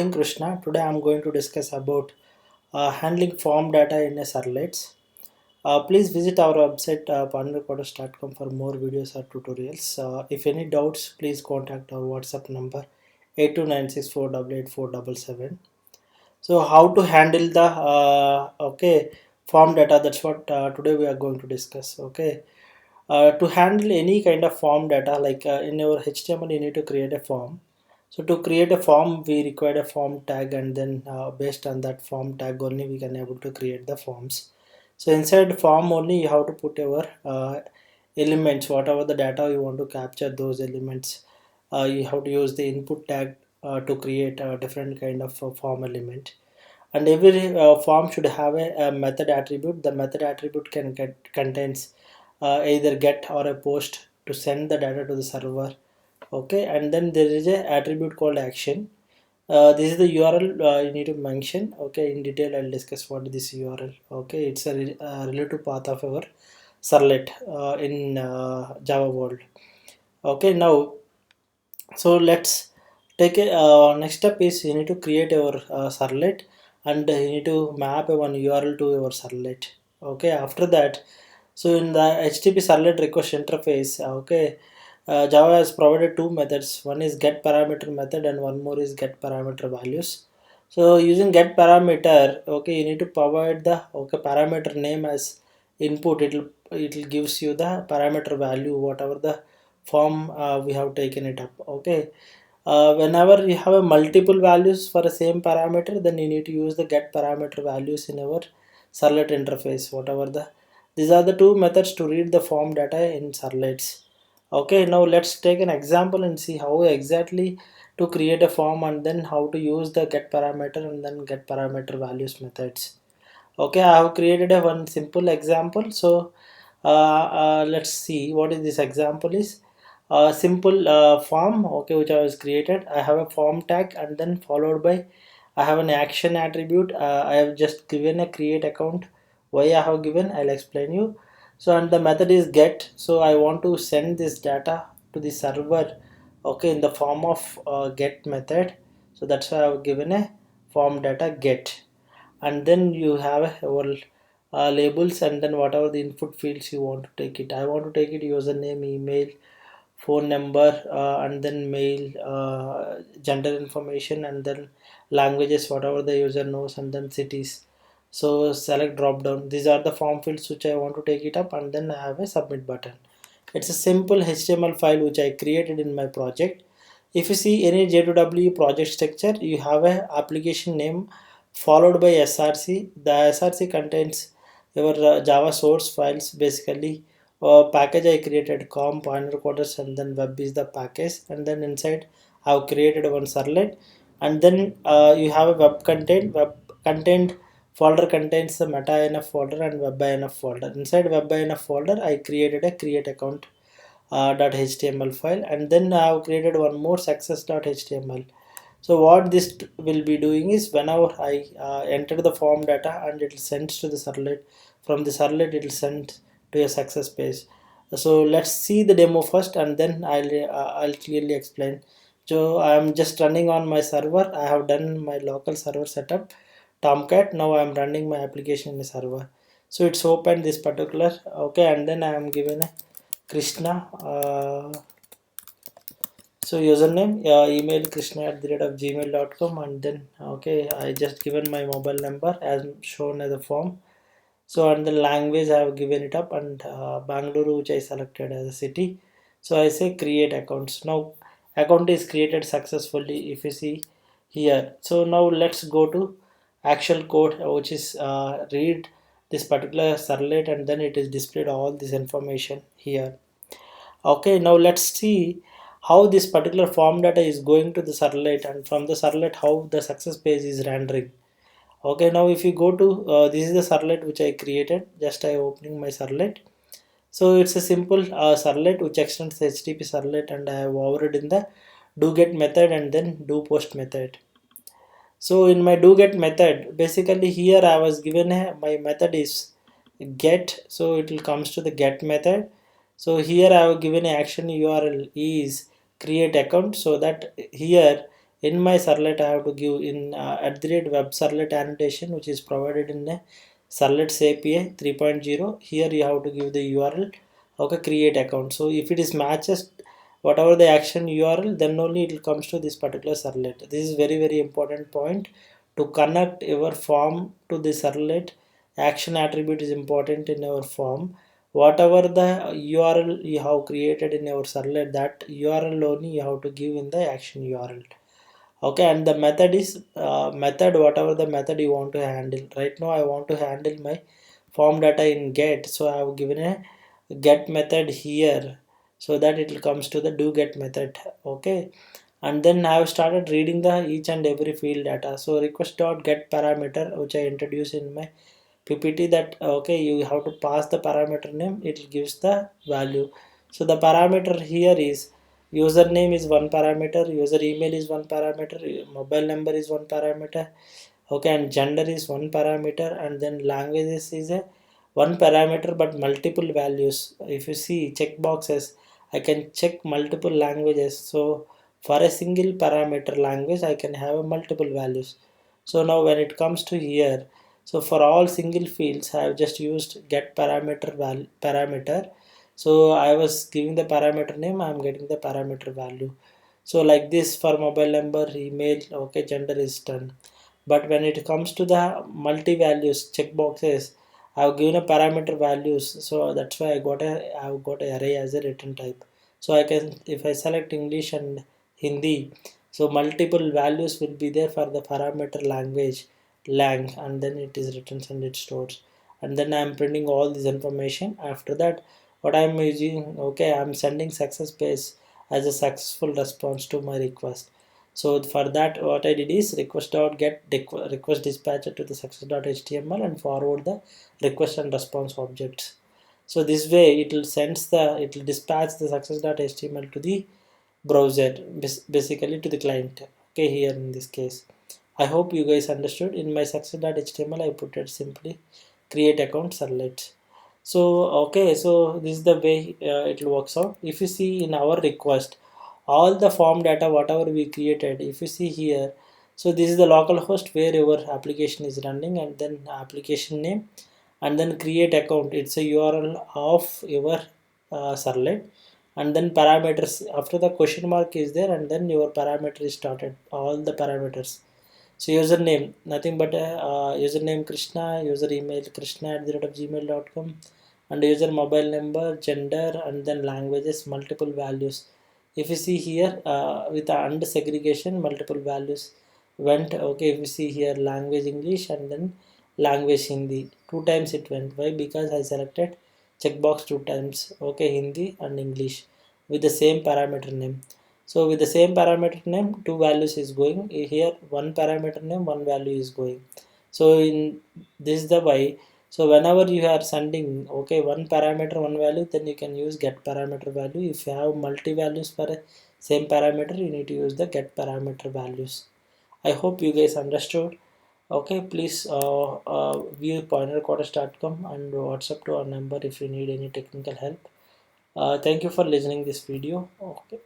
Krishna. Today I'm going to discuss about handling form data in a servlets. Please visit our website partnerquarters.com for more videos or tutorials. If any doubts, please contact our WhatsApp number 8296488477. So how to handle the form data? That's what today we are going to discuss. To handle any kind of form data, like in your HTML, you need to create a form. So to create a form, we require a form tag, and then based on that form tag only, we can able to create the forms. So inside form only, you have to put your elements, whatever the data you want to capture, those elements. You have to use the input tag to create a different kind of form element. And every form should have a method attribute. The method attribute can contains either get or a post to send the data to the server. And then there is a attribute called action. This is the URL you need to mention. In detail I'll discuss what this URL. It's a relative path of our servlet in Java world. Now, so let's take a next step is you need to create your servlet, and you need to map a one URL to your servlet. After that, so in the HTTP servlet request interface, Java has provided two methods. One is get parameter method, and one more is get parameter values. So using get parameter, you need to provide the parameter name as input. It'll gives you the parameter value, whatever the form we have taken it up. Whenever you have a multiple values for the same parameter, then you need to use the get parameter values in our servlet interface. Whatever the These are the two methods to read the form data in servlets. Now let's take an example and see how exactly to create a form, and then how to use the get parameter and then get parameter values methods. I have created a one simple example. So let's see what is this example is. A simple form, which I was created. I have a form tag, and then followed by I have an action attribute. I have just given a create account. Why I have given, I'll explain you. So and the method is get. So I want to send this data to the server, in the form of get method. So that's why I've given a form data get. And then you have our labels, and then whatever the input fields you want to take it. I want to take it username, email, phone number, and then mail, gender information, and then languages, whatever the user knows, and then cities. So select drop down. These are the form fields which I want to take it up, and then I have a submit button. It's a simple HTML file which I created in my project. If you see any J2W project structure, you have a application name followed by src. The src contains your Java source files. Basically, package I created com pointer quarters, and then web is the package, and then inside I've created one servlet, and then you have a web content folder contains the meta.inf folder and web.inf folder. Inside web.inf folder I created a create account .html file, and then I have created one more success.html. So what this will be doing is, whenever I enter the form data, and it will send to the servlet. From the servlet it will send to a success page. So let's see the demo first, and then I'll clearly explain. So I am just running on my server. I have done my local server setup Tomcat. Now I am running my application in the server. So it's open this particular, and then I am given a Krishna. So username, email krishna at the rate of gmail.com, and then I just given my mobile number as shown as a form. So and the language I have given it up, and Bangalore, which I selected as a city. So I say create accounts. Now account is created successfully, if you see here. So now let's go to actual code, which is read this particular servlet, and then it is displayed all this information here. Now let's see how this particular form data is going to the servlet, and from the servlet how the success page is rendering. Now if you go to this is the servlet which I created. Just I opening my servlet. So it's a simple servlet which extends the HTTP servlet, and I have overridden the do get method and then do post method. So in my do get method, basically here I was given my method is get, so it will comes to the get method. So here I have given a action URL is create account, so that here In my servlet I have to give in at the rate web servlet annotation, which is provided in the servlets API 3.0. Here you have to give the URL, okay, create account. So if it is matches whatever the action URL, then only it comes to this particular servlet. This is very important point. To connect your form to the servlet, action attribute is important in our form. Whatever the URL you have created in your servlet, that URL only you have to give in the action URL. Okay, and the method is method, whatever the method you want to handle. Right now I want to handle my form data in get, so I have given a get method here, so that it comes to the do get method. Okay, and then I have started reading the each and every field data. So request dot get parameter, which I introduced in my PPT, that okay, you have to pass the parameter name, it gives the value. So the parameter here is username is one parameter, user email is one parameter, mobile number is one parameter, okay, and gender is one parameter, and then languages is a one parameter but multiple values. If you see checkboxes, I can check multiple languages. So for a single parameter language I can have a multiple values. So now when it comes to here, so for all single fields I have just used get parameter parameter. So I was giving the parameter name, I am getting the parameter value. So like this, for mobile number, email, okay, gender is done. But when it comes to the multi values checkboxes, I've given a parameter values, so that's why I've got a array as a return type. So I can, if I select English and Hindi, so multiple values will be there for the parameter language lang, and then it is returns and it stores, and then I'm printing all this information. After that, what I'm using, okay, I'm sending success page as a successful response to my request. So for that, what I did is request dot get request dispatcher to the success.html and forward the request and response objects. So this way it will dispatch the success.html to the browser, basically to the client. Okay, here in this case, I hope you guys understood. In my success.html I put it simply create account servlet. So okay, so this is the way it works out. If you see in our request, all the form data whatever we created, if you see here, so this is the local host where your application is running, and then application name, and then create account, it's a URL of your servlet, and then parameters after the question mark is there, and then your parameter is started, all the parameters. So username, nothing but a username Krishna, user email Krishna at the rate of gmail.com, and user mobile number, gender, and then languages, multiple values. If you see here with the under segregation, multiple values went. Okay, if you see here language English and then language Hindi, two times it went. Why? Because I selected checkbox two times. Okay, Hindi and English with the same parameter name. So with the same parameter name, two values is going here. One parameter name, one value is going. So in this is the why. So whenever you are sending, okay, one parameter, one value, then you can use get parameter value. If you have multi values for a same parameter, you need to use the get parameter values. I hope you guys understood. Okay, please view pointerquarters.com and WhatsApp to our number if you need any technical help. Thank you for listening this video. Okay.